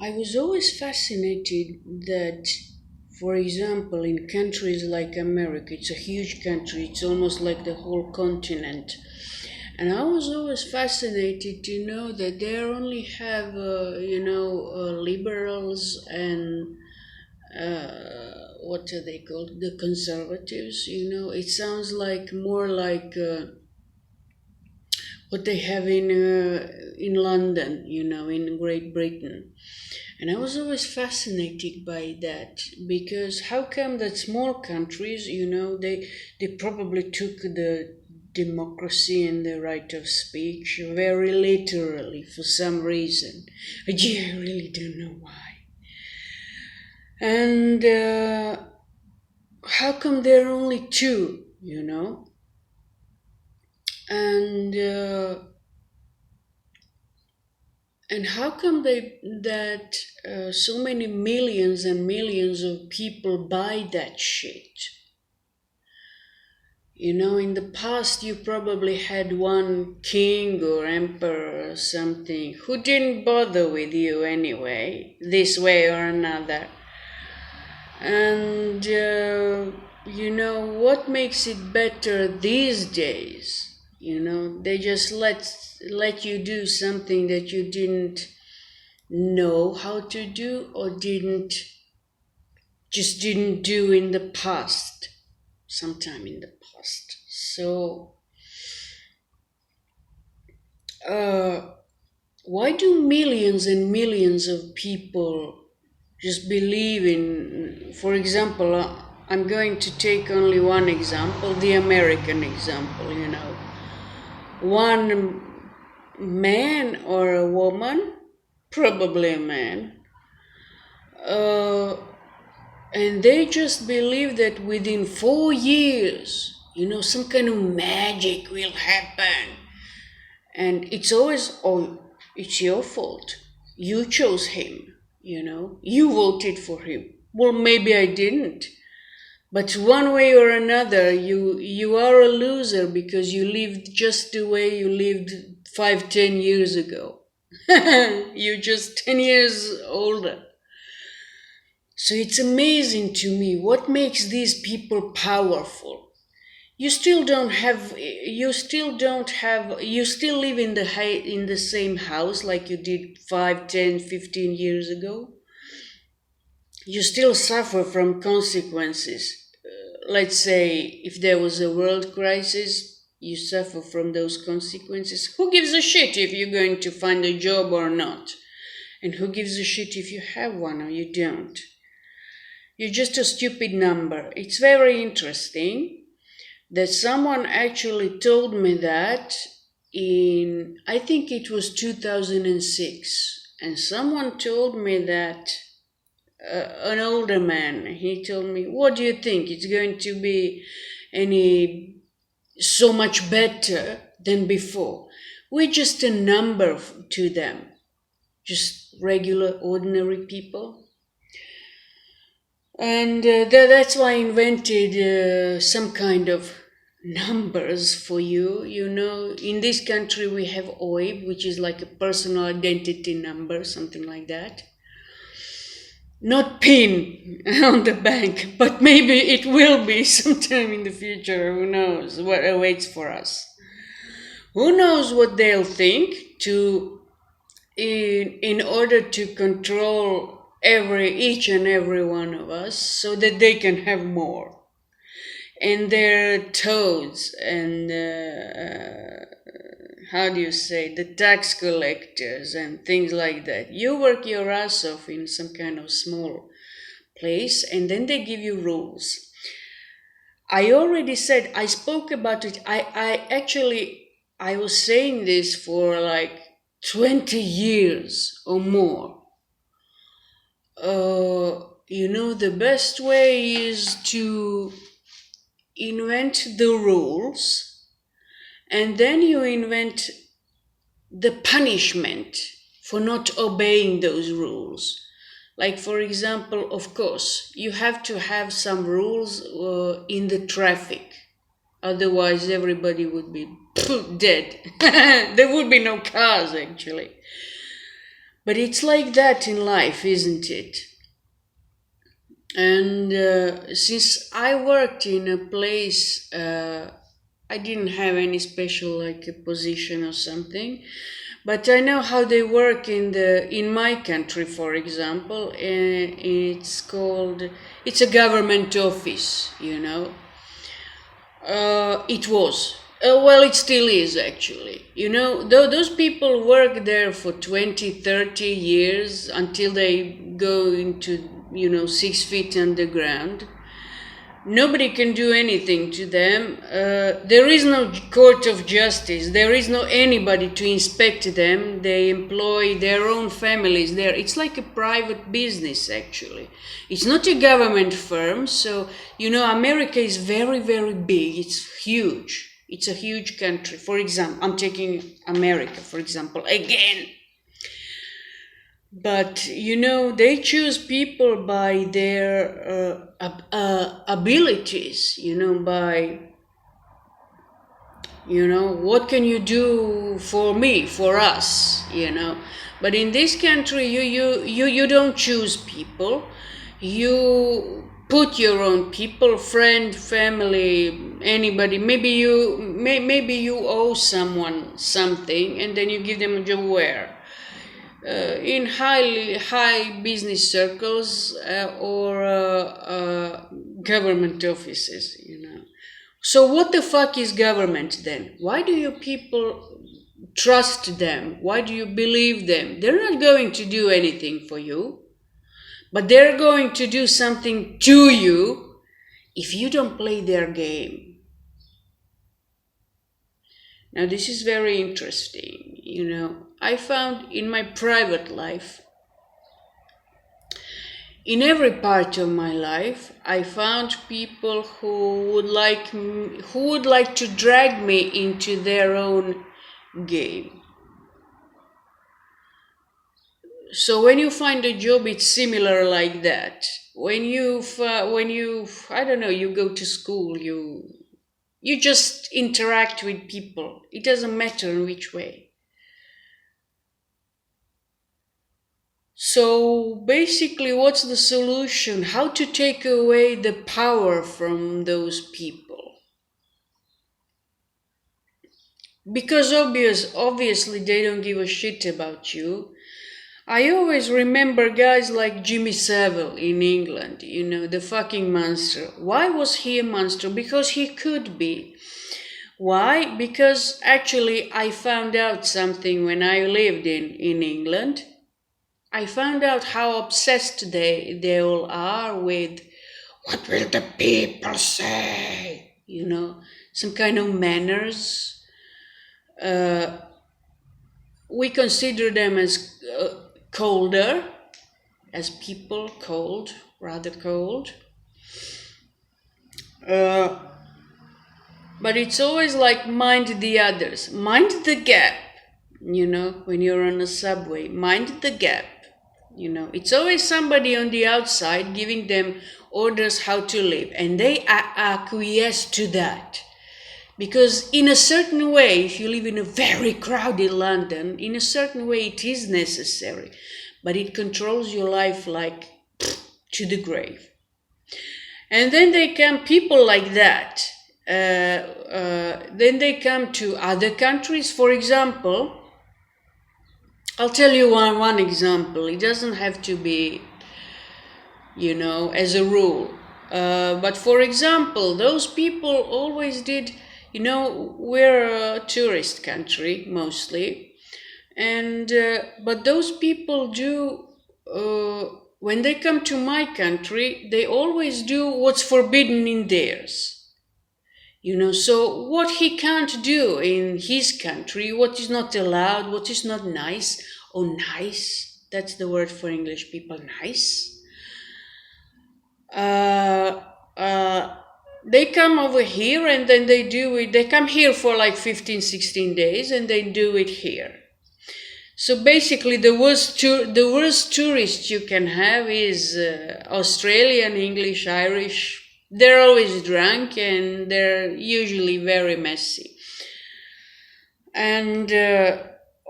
I was always fascinated that, for example, in countries like America, it's a huge country, it's almost like the whole continent. And I was always fascinated to know that they only have, liberals and what are they called? The conservatives. It sounds like more like what they have in London, in Great Britain. And I was always fascinated by that because how come that small countries, they probably took the democracy and the right of speech very literally for some reason. Gee, I really don't know why. And how come there are only two, And and how come that so many millions and millions of people buy that shit? In the past, you probably had one king or emperor or something who didn't bother with you anyway, this way or another. And what makes it better these days? They just let you do something that you didn't know how to do or didn't do in the past, sometime in the past. So, uh, why do millions and millions of people just believe in, for example, I'm going to take only one example, the American example, One man or a woman, probably a man, uh, and they just believe that within 4 years, some kind of magic will happen. And it's always, oh, it's your fault. You chose him, you voted for him. Well, maybe I didn't. But one way or another, you are a loser because you lived just the way you lived 5, 10 years ago. You're just 10 years older. So it's amazing to me what makes these people powerful. You still live in the same house like you did 5, 10, 15 years ago. You still suffer from consequences. Let's say if there was a world crisis, you suffer from those consequences. Who gives a shit if you're going to find a job or not? And who gives a shit if you have one or you don't? You're just a stupid number. It's very interesting that someone actually told me that I think it was 2006. And someone told me that an older man, he told me, what do you think? It's going to be so much better than before. We're just a number to them, just regular, ordinary people. And that's why I invented some kind of numbers for you. In this country we have OIB, which is like a personal identity number, something like that. Not PIN on the bank, but maybe it will be sometime in the future. Who knows what awaits for us? Who knows what they'll think in order to control each and every one of us so that they can have more. And their toads and how do you say, the tax collectors and things like that. You work your ass off in some kind of small place and then they give you rules. I already said, I spoke about it. I was saying this for like 20 years or more. The best way is to invent the rules and then you invent the punishment for not obeying those rules. Like, for example, of course, you have to have some rules in the traffic. Otherwise, everybody would be dead. There would be no cars, actually. But it's like that in life, isn't it? And since I worked in a place, I didn't have any special like a position or something, but I know how they work in my country, for example. It's a government office, you know. It was. Well, it still is actually. You know, those people work there for 20, 30 years until they go into, 6 feet underground. Nobody can do anything to them. There is no court of justice. There is no anybody to inspect them. They employ their own families there. It's like a private business, actually. It's not a government firm. So, America is very, very big. It's huge. It's a huge country. For example, I'm taking America, for example, again. But they choose people by their abilities, by what can you do for me, for us, but in this country you don't choose people. You put your own people, friend, family, anybody. Maybe you owe someone something and then you give them a job. Where in high business circles or government offices, So what the fuck is government then? Why do you people trust them? Why do you believe them? They're not going to do anything for you, but they're going to do something to you if you don't play their game. Now this is very interesting, I found in my private life, in every part of my life, I found people who would like to drag me into their own game. So when you find a job, it's similar like that. When you I don't know, you go to school, you just interact with people. It doesn't matter in which way. So basically, what's the solution? How to take away the power from those people? Because obviously they don't give a shit about you. I always remember guys like Jimmy Savile in England, the fucking monster. Why was he a monster? Because he could be. Why? Because actually I found out something when I lived in England. I found out how obsessed they all are with what will the people say, some kind of manners. We consider them as colder, as people, rather cold. But it's always like mind the others, mind the gap, when you're on a subway, mind the gap. It's always somebody on the outside giving them orders how to live, and they acquiesce to that. Because in a certain way, if you live in a very crowded London, in a certain way it is necessary, but it controls your life like to the grave. And then they come people like that. Then they come to other countries, for example. I'll tell you one example. It doesn't have to be, as a rule. But for example, those people always did, we're a tourist country mostly. And, but those people do, when they come to my country, they always do what's forbidden in theirs. So what he can't do in his country, what is not allowed, what is not nice. Oh, nice. That's the word for English people, nice. They come over here and then they do it. They come here for like 15, 16 days and they do it here. So basically the worst tourist you can have is Australian, English, Irish. They're always drunk and they're usually very messy. And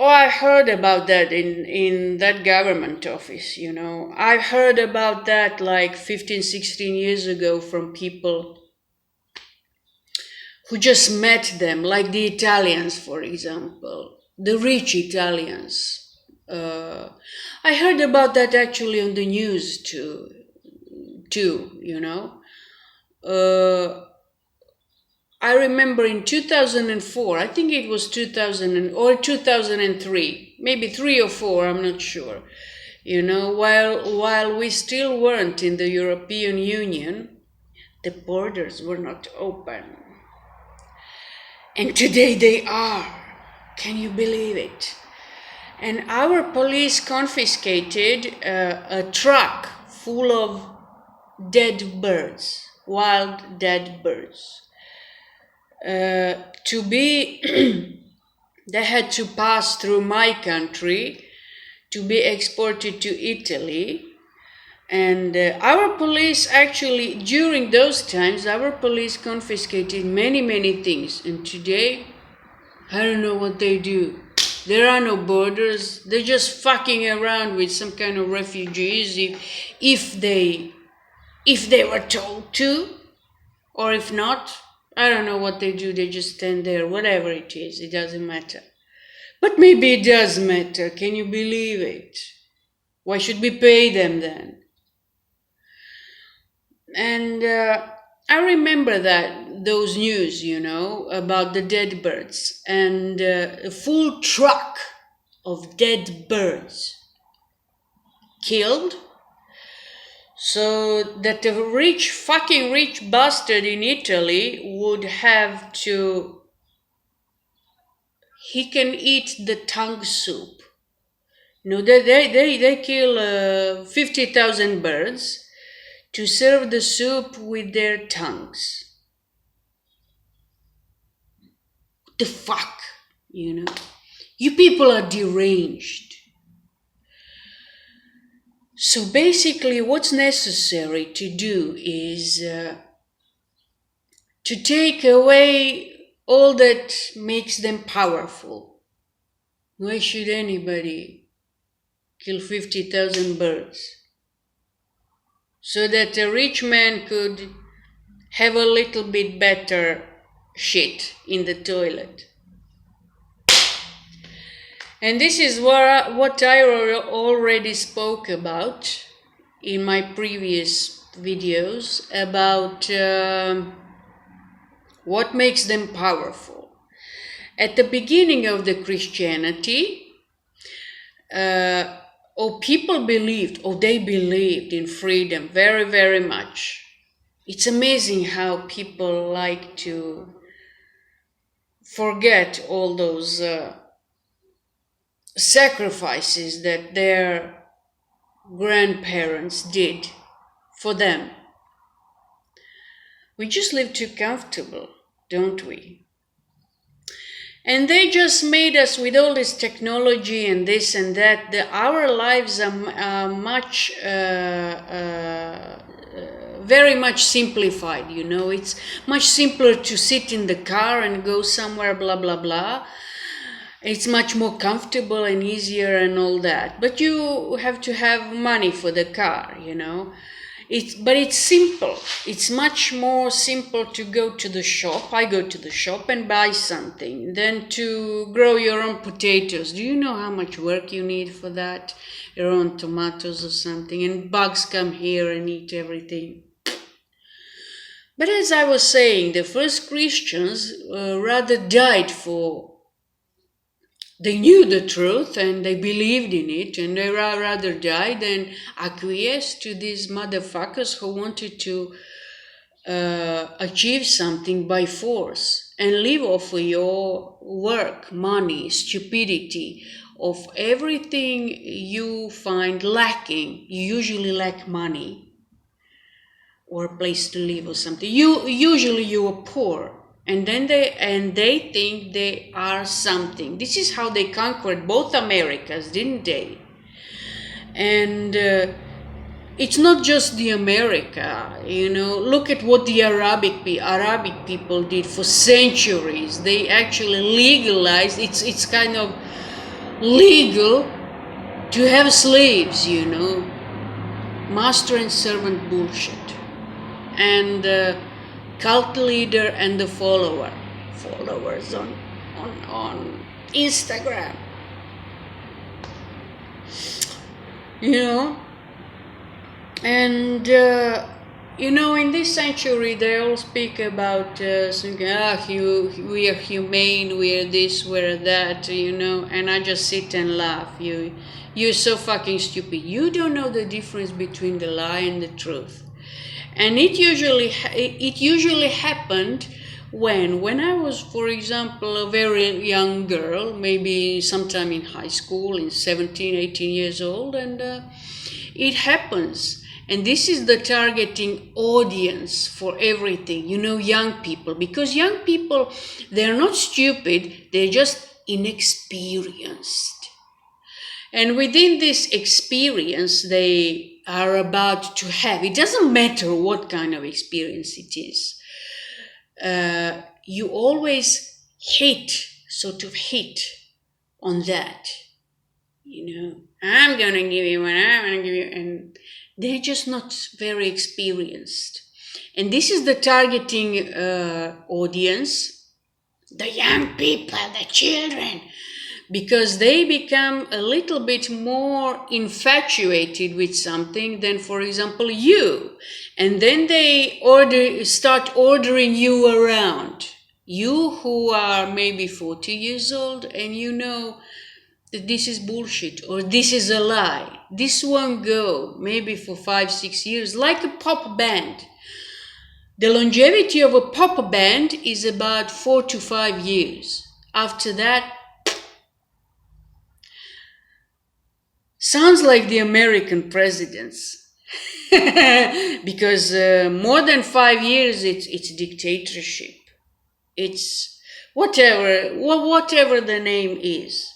Oh, I heard about that in that government office, you know. I heard about that like 15, 16 years ago from people who just met them, like the Italians, for example, the rich Italians. Uh, I heard about that actually on the news too, you know. Uh, I remember in 2004, I think it was 2000 or 2003, maybe 3 or 4, I'm not sure. You know, while we still weren't in the European Union, the borders were not open. And today they are. Can you believe it? And our police confiscated a truck full of dead birds, wild dead birds. To be, they had to pass through my country to be exported to Italy. And our police actually, during those times, our police confiscated many, many things. And today, I don't know what they do. There are no borders. They're just fucking around with some kind of refugees if they were told to, or if not, I don't know what they do. They just stand there, whatever it is, it doesn't matter. But maybe it does matter. Can you believe it? Why should we pay them then? And I remember those news, you know, about the dead birds and a full truck of dead birds killed, so that the fucking rich bastard in Italy would have to, he can eat the tongue soup. You know, they kill 50,000 birds to serve the soup with their tongues. What the fuck, you know? You people are deranged. So basically what's necessary to do is to take away all that makes them powerful. Why should anybody kill 50,000 birds? So that a rich man could have a little bit better shit in the toilet. And this is what I already spoke about in my previous videos about what makes them powerful. At the beginning of the Christianity, people believed, they believed in freedom very, very much. It's amazing how people like to forget all those sacrifices that their grandparents did for them. We just live too comfortable, don't we? And they just made us, with all this technology and this and that, our lives are much, very much simplified, you know. It's much simpler to sit in the car and go somewhere, blah, blah, blah. It's much more comfortable and easier and all that. But you have to have money for the car, you know. But it's simple. It's much more simple to go to the shop. I go to the shop and buy something than to grow your own potatoes. Do you know how much work you need for that? Your own tomatoes or something. And bugs come here and eat everything. But as I was saying, the first Christians rather died for... They knew the truth and they believed in it, and they rather died than acquiesced to these motherfuckers who wanted to achieve something by force and live off of your work, money, stupidity, of everything you find lacking. You usually lack money or a place to live or something. Usually you are poor. And then they think they are something. This is how they conquered both Americas, didn't they? And it's not just the America, you know. Look at what the Arabic people did for centuries. They actually legalized. It's kind of legal to have slaves, master and servant bullshit. And cult leader and the followers on Instagram, and in this century they all speak about we are humane, we are this, we are that, and I just sit and laugh. You're so fucking stupid. You don't know the difference between the lie and the truth. And it usually happened when I was, for example, a very young girl, maybe sometime in high school, in 17, 18 years old, and it happens. And this is the targeting audience for everything, young people. Because young people, they're not stupid, they're just inexperienced. And within this experience they are about to have, it doesn't matter what kind of experience it is, you always hit on that. I'm going to give you what I'm going to give you. And they're just not very experienced. And this is the targeting audience, the young people, the children, because they become a little bit more infatuated with something than, for example, you. And then they start ordering you around. You who are maybe 40 years old, and that this is bullshit or this is a lie. This won't go maybe for 5-6 years, like a pop band. The longevity of a pop band is about 4 to 5 years. After that, sounds like the American presidents. Because more than 5 years, it's dictatorship. It's whatever the name is.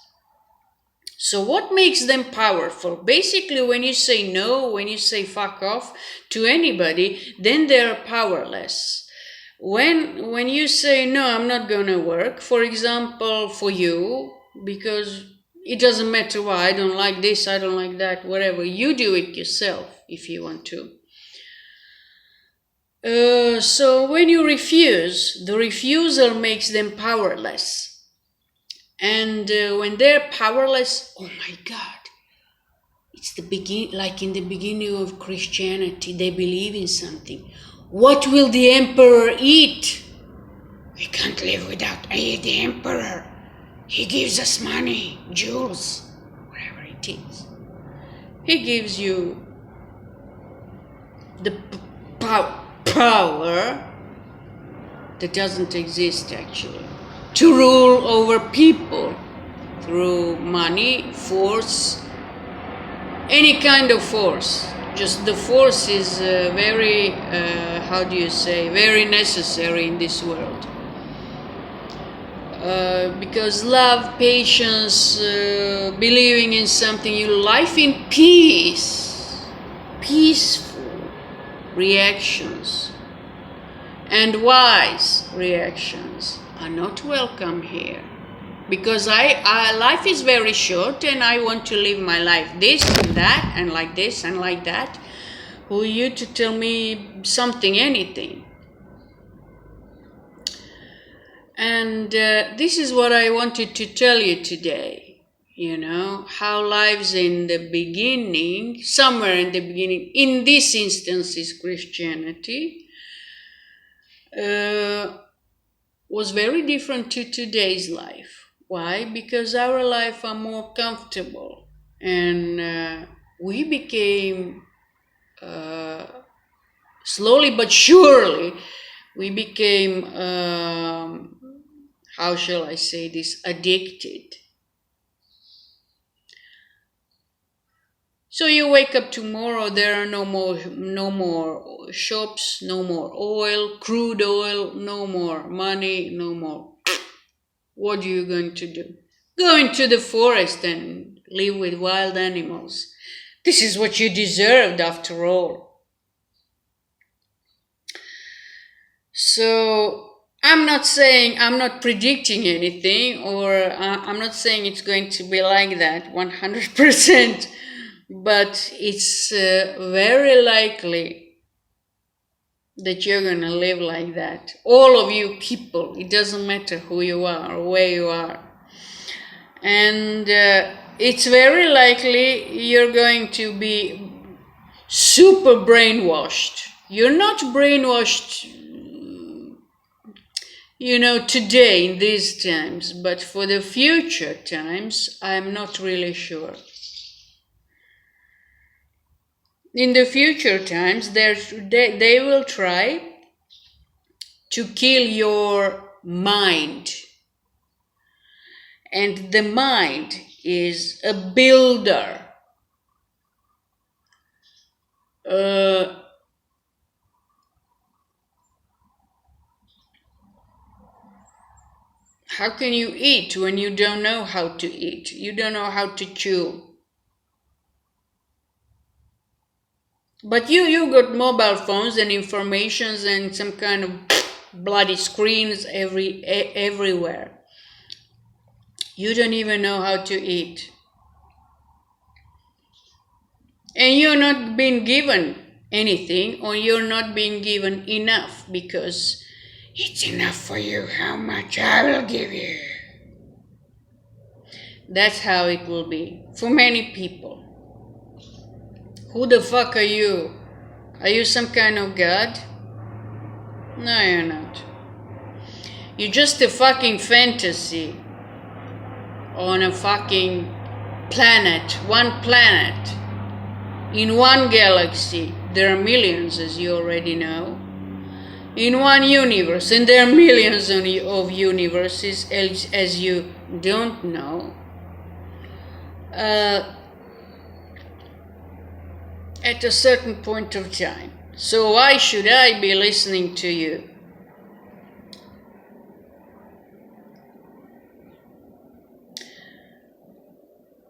So what makes them powerful? Basically, when you say no, when you say fuck off to anybody, then they're powerless. When you say, no, I'm not going to work, for example, for you, because it doesn't matter why, I don't like this, I don't like that, whatever, you do it yourself if you want to. So when you refuse, the refusal makes them powerless. And when they're powerless, oh my God, it's like in the beginning of Christianity, they believe in something. What will the emperor eat? We can't live without the emperor. He gives us money, jewels, whatever it is. He gives you the power that doesn't exist actually, to rule over people through money, force, any kind of force. Just the force is very necessary in this world. Because love, patience, believing in something, life in peace, peaceful reactions, and wise reactions are not welcome here. Because life is very short and I want to live my life this and that and like this and like that. Who are you to tell me something, anything? And this is what I wanted to tell you today. How lives in the beginning, somewhere in the beginning, in this instance is Christianity, was very different to today's life. Why? Because our life are more comfortable, and we became, slowly but surely, we became, how shall I say this, addicted. So you wake up tomorrow, there are no more shops, no more oil, crude oil, no more money, no more. What are you going to do? Go into the forest and live with wild animals. This is what you deserved after all. So I'm not predicting anything, or I'm not saying it's going to be like that 100%, but it's very likely that you're going to live like that. All of you people, it doesn't matter who you are or where you are. And it's very likely you're going to be super brainwashed. You're not brainwashed, today in these times, but for the future times, I'm not really sure. In the future times, they will try to kill your mind. And the mind is a builder. How can you eat when you don't know how to eat? You don't know how to chew. But you got mobile phones and informations and some kind of bloody screens everywhere. You don't even know how to eat. And you're not being given anything, or you're not being given enough, because it's enough for you, how much I will give you. That's how it will be for many people. Who the fuck are you? Are you some kind of god? No, you're not. You're just a fucking fantasy on a fucking planet, one planet, in one galaxy. There are millions, as you already know, in one universe, and there are millions of universes, as you don't know. At a certain point of time. So why should I be listening to you?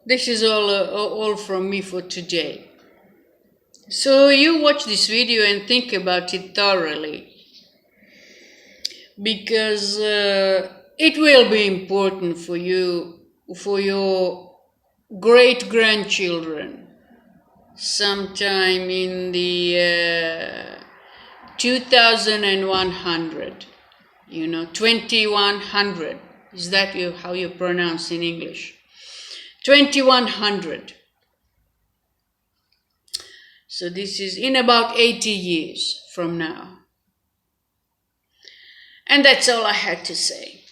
This is all from me for today. So you watch this video and think about it thoroughly, because it will be important for you, for your great-grandchildren, sometime in the 2100, 2100. Is that how you pronounce in English? 2100. So this is in about 80 years from now. And that's all I had to say.